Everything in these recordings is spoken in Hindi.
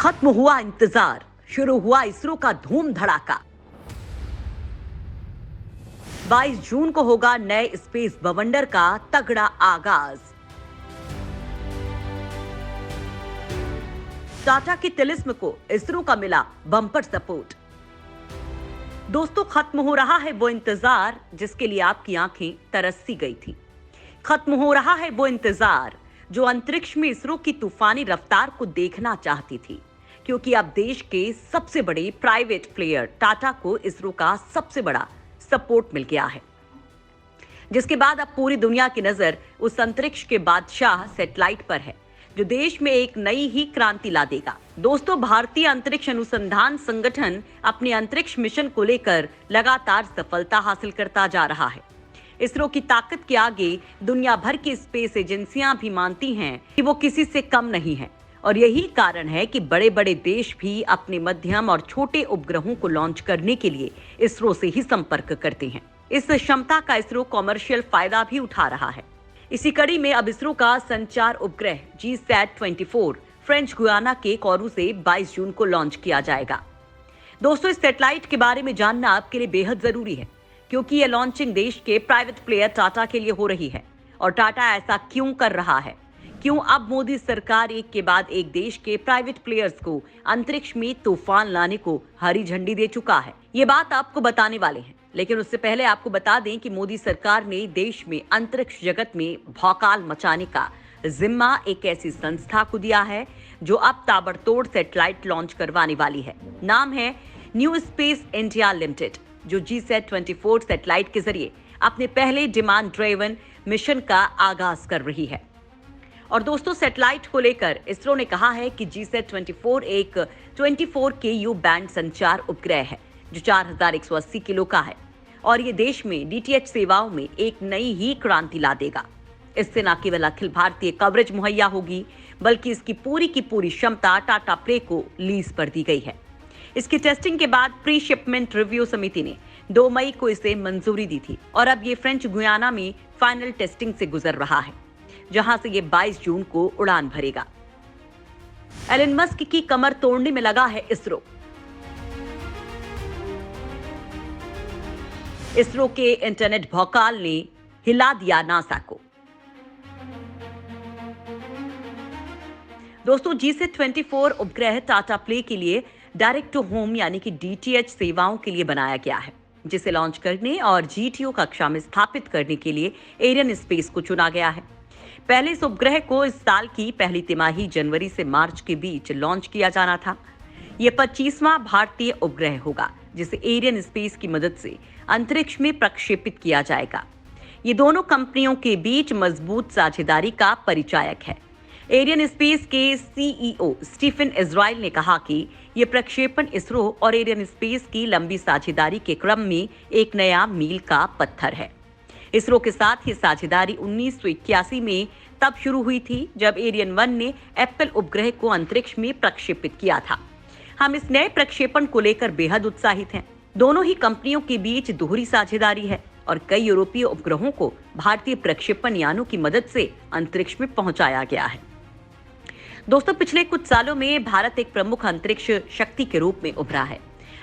खत्म हुआ इंतजार, शुरू हुआ इसरो का धूम धड़ाका। 22 जून को होगा नए स्पेस बवंडर का तगड़ा आगाज। टाटा की तिलिस्म को इसरो का मिला बम्पर सपोर्ट। दोस्तों, खत्म हो रहा है वो इंतजार जिसके लिए आपकी आंखें तरसती गई थी। खत्म हो रहा है वो इंतजार जो अंतरिक्ष में इसरो की तूफानी रफ्तार को देखना चाहती थी, क्योंकि अब देश के सबसे बड़े प्राइवेट प्लेयर टाटा को इसरो का सबसे बड़ा सपोर्ट मिल गया है, जिसके बाद अब पूरी दुनिया की नजर उस अंतरिक्ष के बादशाह सैटेलाइट पर है जो देश में एक नई ही क्रांति ला देगा। दोस्तों, भारतीय अंतरिक्ष अनुसंधान संगठन अपने अंतरिक्ष मिशन को लेकर लगातार सफलता हासिल करता जा रहा है। इसरो की ताकत के आगे दुनिया भर की स्पेस एजेंसियां भी मानती हैं कि वो किसी से कम नहीं है, और यही कारण है कि बड़े बड़े देश भी अपने मध्यम और छोटे उपग्रहों को लॉन्च करने के लिए इसरो से ही संपर्क करते हैं। इस क्षमता का इसरो कॉमर्शियल फायदा भी उठा रहा है। इसी कड़ी में अब इसरो का संचार उपग्रह GSAT-24 फ्रेंच गुयाना के कोरू से 22 जून को लॉन्च किया जाएगा। दोस्तों, इस सैटेलाइट के बारे में जानना आपके लिए बेहद जरूरी है, क्योंकि यह लॉन्चिंग देश के प्राइवेट प्लेयर टाटा के लिए हो रही है। और टाटा ऐसा क्यों कर रहा है? क्यों अब मोदी सरकार एक के बाद एक देश के प्राइवेट प्लेयर्स को अंतरिक्ष में तूफान लाने को हरी झंडी दे चुका है? ये बात आपको बताने वाले हैं, लेकिन उससे पहले आपको बता दें कि मोदी सरकार ने देश में अंतरिक्ष जगत में भौकाल मचाने का जिम्मा एक ऐसी संस्था को दिया है जो अब ताबड़तोड़ सैटेलाइट लॉन्च करवाने वाली है। नाम है न्यू स्पेस इंडिया लिमिटेड, जो GSAT-24 सैटेलाइट के जरिए अपने पहले डिमांड ड्राइवन मिशन का आगाज कर रही है। और दोस्तों, सैटेलाइट को लेकर इसरो ने कहा है कि GSAT-24 एक 24 KU बैंड संचार उपग्रह है जो 4180 किलो का है, और ये देश में DTH सेवाओं में एक नई ही क्रांति ला देगा। इससे न केवल अखिल भारतीय कवरेज मुहैया होगी, बल्कि इसकी पूरी की पूरी क्षमता टाटा प्ले को लीज पर दी गई है। इसकी टेस्टिंग के बाद प्री शिपमेंट रिव्यू समिति ने 2 मई को इसे मंजूरी दी थी, और अब ये फ्रेंच गुयाना में फाइनल टेस्टिंग से गुजर रहा है, जहां से ये 22 जून को उड़ान भरेगा। एलन मस्क की कमर तोड़ने में लगा है इसरो। इसरो के इंटरनेट भौकाल ने हिला दिया नासा को। दोस्तों, GSAT-24 उपग्रह टाटा प्ले के लिए डायरेक्ट टू होम यानी कि DTH सेवाओं के लिए बनाया गया है, जिसे लॉन्च करने और GTO कक्षा में स्थापित करने के लिए एरियन स्पेस को चुना गया है। पहले इस उपग्रह को इस साल की पहली तिमाही जनवरी से मार्च के बीच लॉन्च किया जाना था। यह 25वां भारतीय उपग्रह होगा जिसे एरियन स्पेस की मदद से अंतरिक्ष में प्रक्षेपित किया जाएगा। ये दोनों कंपनियों के बीच मजबूत साझेदारी का परिचायक है। एरियन स्पेस के CEO स्टीफन इजराइल ने कहा कि यह प्रक्षेपण इसरो और एरियन स्पेस की लंबी साझेदारी के क्रम में एक नया मील का पत्थर है। इसरो के साथ ये साझेदारी 1981 में तब शुरू हुई थी जब एरियन 1 ने एप्पल उपग्रह को अंतरिक्ष में प्रक्षेपित किया था। हम इस नए प्रक्षेपण को लेकर बेहद उत्साहित हैं। दोनों ही कंपनियों के बीच दोहरी साझेदारी है और कई यूरोपीय उपग्रहों को भारतीय प्रक्षेपण यानों की मदद से अंतरिक्ष में पहुंचाया गया है। दोस्तों, पिछले कुछ सालों में भारत एक प्रमुख अंतरिक्ष शक्ति के रूप में उभरा है।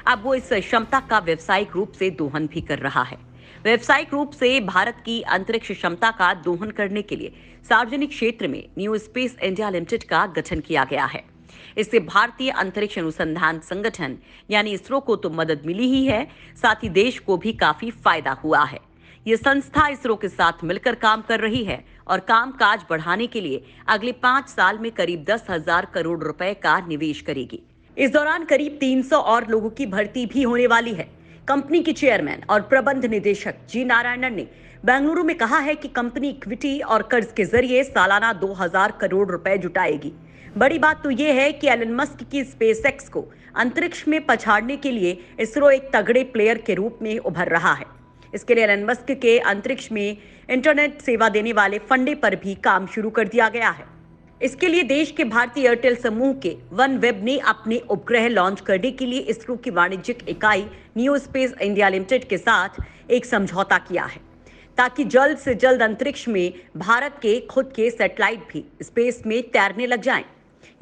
अब वो इस क्षमता का व्यावसायिक रूप से दोहन भी कर रहा है। व्यावसायिक रूप से भारत की अंतरिक्ष क्षमता का दोहन करने के लिए सार्वजनिक क्षेत्र में न्यू स्पेस इंडिया लिमिटेड का गठन किया गया है। इससे भारतीय अंतरिक्ष अनुसंधान संगठन यानी इसरो को तो मदद मिली ही है, साथ ही देश को भी काफी फायदा हुआ है। ये संस्था इसरो के साथ मिलकर काम कर रही है और कामकाज बढ़ाने के लिए अगले 5 साल में करीब 10,000 करोड़ रुपए का निवेश करेगी। इस दौरान करीब 300 और लोगों की भर्ती भी होने वाली है। कंपनी के चेयरमैन और प्रबंध निदेशक जी नारायणन ने बेंगलुरु में कहा है कि कंपनी इक्विटी और कर्ज के जरिए सालाना 2,000 करोड़ रुपए जुटाएगी। बड़ी बात तो यह है कि एलन मस्क की स्पेसएक्स को अंतरिक्ष में पछाड़ने के लिए इसरो एक तगड़े प्लेयर के रूप में उभर रहा है। इसके लिए एलन मस्क के अंतरिक्ष में इंटरनेट सेवा देने वाले फंडे पर भी काम शुरू कर दिया गया है। इसके लिए देश के भारतीय एयरटेल समूह के वन वेब ने अपने उपग्रह लॉन्च करने के लिए इसरो की वाणिज्यिक इकाई न्यू स्पेस इंडिया लिमिटेड के साथ एक समझौता किया है, ताकि जल्द से जल्द अंतरिक्ष में भारत के खुद के सैटेलाइट भी स्पेस में तैरने लग जाएं।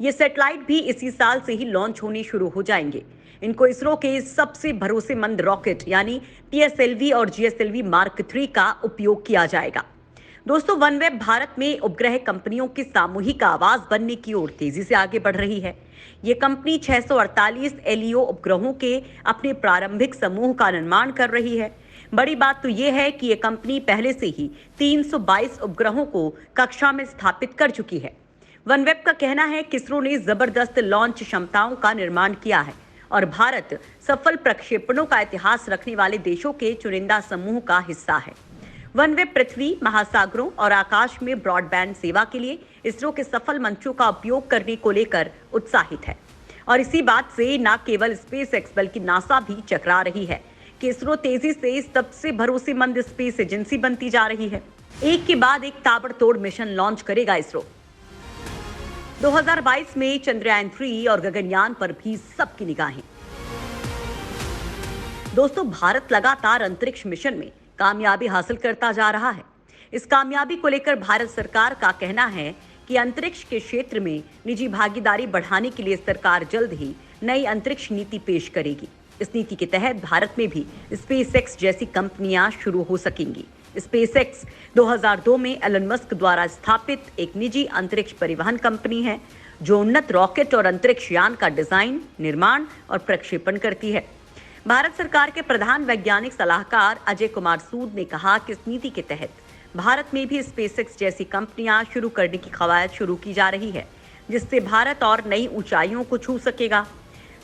ये सैटेलाइट भी इसी साल से ही लॉन्च होने शुरू हो जाएंगे। इनको इसरो के सबसे भरोसेमंद रॉकेट यानी PSLV और GSLV Mark 3 का उपयोग किया जाएगा। दोस्तों, वनवेब भारत में उपग्रह कंपनियों की सामूहिक आवाज बनने की ओर तेजी से आगे बढ़ रही है। ये कंपनी 648 LEO उपग्रहों के अपने प्रारंभिक समूह का निर्माण कर रही है। बड़ी बात तो यह है कि ये कंपनी पहले से ही 322 उपग्रहों को कक्षा में स्थापित कर चुकी है। वनवेब का कहना है कि इसरो ने जबरदस्त लॉन्च क्षमताओं का निर्माण किया है और भारत सफल प्रक्षेपणों का इतिहास रखने वाले देशों के चुनिंदा समूह का हिस्सा है। वनवेब पृथ्वी, महासागरों और आकाश में ब्रॉडबैंड सेवा के लिए इसरो के सफल मंचों का उपयोग करने को लेकर उत्साहित है और इसी बात से न केवल SpaceX बल्कि नासा भी चकरा रही है कि इसरो तेजी से सबसे भरोसेमंद स्पेस एजेंसी बनती जा रही है। एक के बाद एक ताबड़तोड़ मिशन लॉन्च करेगा इसरो। 2022 में चंद्रयान 3 और गगनयान पर भी सबकी निगाहें। दोस्तों, भारत लगातार अंतरिक्ष मिशन में कामयाबी हासिल करता जा रहा है। इस कामयाबी को लेकर भारत सरकार का कहना है कि अंतरिक्ष के क्षेत्र में निजी भागीदारी बढ़ाने के लिए सरकार जल्द ही नई अंतरिक्ष नीति पेश करेगी। इस नीति के तहत भारत में भी SpaceX जैसी कंपनियां शुरू हो सकेंगी। SpaceX 2002 में एलन मस्क द्वारा स्थापित एक निजी अंतरिक्ष परिवहन कंपनी है जो उन्नत रॉकेट और अंतरिक्ष यान का डिजाइन, निर्माण और प्रक्षेपण करती है। भारत सरकार के प्रधान वैज्ञानिक सलाहकार अजय कुमार सूद ने कहा कि इस नीति के तहत भारत में भी SpaceX जैसी कंपनियां शुरू करने की कवायद शुरू की जा रही है, जिससे भारत और नई ऊंचाइयों को छू सकेगा।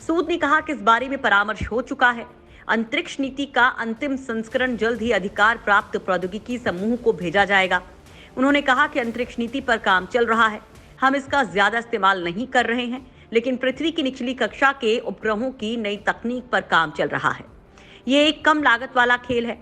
सूद ने कहा कि इस बारे में परामर्श हो चुका है। अंतरिक्ष नीति का अंतिम संस्करण जल्द ही अधिकार प्राप्त प्रौद्योगिकी समूह को भेजा जाएगा। उन्होंने कहा कि अंतरिक्ष नीति पर काम चल रहा है। हम इसका ज्यादा इस्तेमाल नहीं कर रहे हैं, लेकिन पृथ्वी की निचली कक्षा के उपग्रहों की नई तकनीक पर काम चल रहा है। ये एक कम लागत वाला खेल है।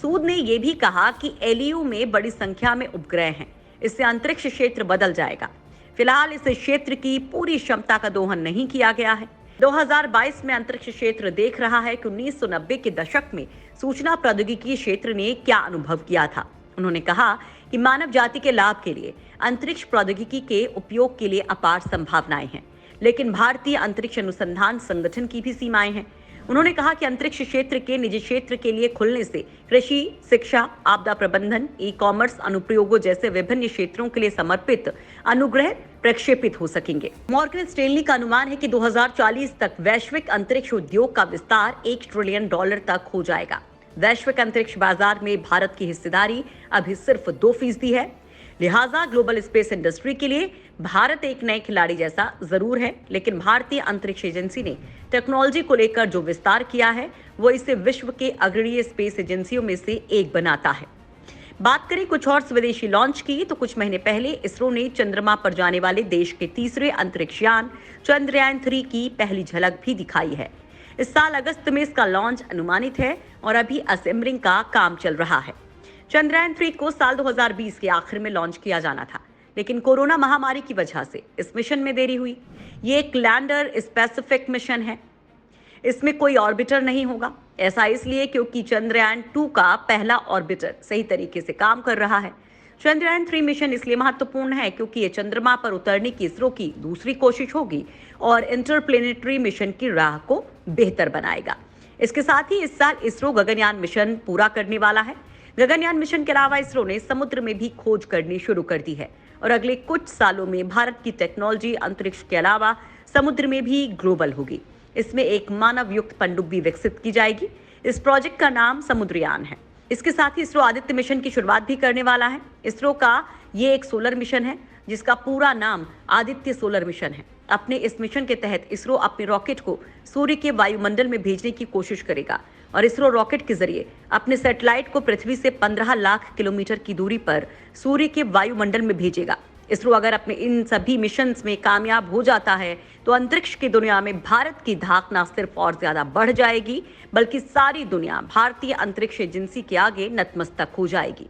सूद ने यह भी कहा कि LEO में बड़ी संख्या में उपग्रह हैं। इससे अंतरिक्ष क्षेत्र बदल जाएगा। फिलहाल इस क्षेत्र की पूरी क्षमता का दोहन नहीं किया गया है। 2022 में अंतरिक्ष क्षेत्र देख रहा है कि 1990 के दशक में सूचना प्रौद्योगिकी क्षेत्र ने क्या अनुभव किया था। उन्होंने कहा कि मानव जाति के लाभ के लिए अंतरिक्ष प्रौद्योगिकी के उपयोग के लिए अपार संभावनाएं हैं, लेकिन भारतीय अंतरिक्ष अनुसंधान संगठन की भी सीमाएं हैं। उन्होंने कहा कि अंतरिक्ष क्षेत्र के निजी क्षेत्र के लिए खुलने से कृषि, शिक्षा, आपदा प्रबंधन, ई-कॉमर्स अनुप्रयोगों जैसे विभिन्न क्षेत्रों के लिए समर्पित अनुग्रह प्रक्षेपित हो सकेंगे। मॉर्गन स्टैनली का अनुमान है कि 2040 तक वैश्विक अंतरिक्ष उद्योग का विस्तार $1 ट्रिलियन तक हो जाएगा। वैश्विक अंतरिक्ष बाजार में भारत की हिस्सेदारी अभी सिर्फ 2% है। लिहाजा ग्लोबल स्पेस इंडस्ट्री के लिए भारत एक नए खिलाड़ी जैसा जरूर है, लेकिन भारतीय अंतरिक्ष एजेंसी ने टेक्नोलॉजी को लेकर जो विस्तार किया है वो इसे विश्व के अग्रणी स्पेस एजेंसियों में से एक बनाता है। बात करें कुछ और स्वदेशी लॉन्च की, तो कुछ महीने पहले इसरो ने चंद्रमा पर जाने वाले देश के तीसरे अंतरिक्ष यान चंद्रयान 3 की पहली झलक भी दिखाई है। इस साल अगस्त में इसका लॉन्च अनुमानित है और अभी असेंबलिंग का काम चल रहा है। चंद्रयान 3 को साल 2020 के आखिर में लॉन्च किया जाना था, लेकिन कोरोना महामारी की वजह से इस मिशन में देरी हुई। ये एक लैंडर स्पेसिफिक मिशन है। इसमें कोई ऑर्बिटर नहीं होगा। ऐसा इसलिए क्योंकि चंद्रयान 2 का पहला ऑर्बिटर सही तरीके से काम कर रहा है। चंद्रयान 3 मिशन इसलिए महत्वपूर्ण है क्योंकि ये चंद्रमा पर उतरने की इसरो की दूसरी कोशिश होगी और इंटरप्लेनेटरी मिशन की राह को बेहतर बनाएगा। इसके साथ ही इस साल इसरो गगनयान मिशन पूरा करने वाला है। गगनयान मिशन के अलावा इसरो ने समुद्र में भी खोज करनी शुरू कर दी है और अगले कुछ सालों में भारत की टेक्नोलॉजी अंतरिक्ष के अलावा समुद्र में भी ग्लोबल होगी। इसमें एक मानव युक्त पनडुब्बी विकसित की जाएगी। इस प्रोजेक्ट का नाम समुद्रयान है। इसके साथ ही इसरो आदित्य मिशन की शुरुआत भी करने वाला है। इसरो का ये एक सोलर मिशन है जिसका पूरा नाम आदित्य सोलर मिशन है। अपने इस मिशन के तहत इसरो अपने रॉकेट को सूर्य के वायुमंडल में भेजने की कोशिश करेगा और इसरो रॉकेट के जरिए अपने सैटेलाइट को पृथ्वी से 15 लाख किलोमीटर की दूरी पर सूर्य के वायुमंडल में भेजेगा। इसरो अगर अपने इन सभी मिशंस में कामयाब हो जाता है तो अंतरिक्ष की दुनिया में भारत की धाक न सिर्फ और ज्यादा बढ़ जाएगी, बल्कि सारी दुनिया भारतीय अंतरिक्ष एजेंसी के आगे नतमस्तक हो जाएगी।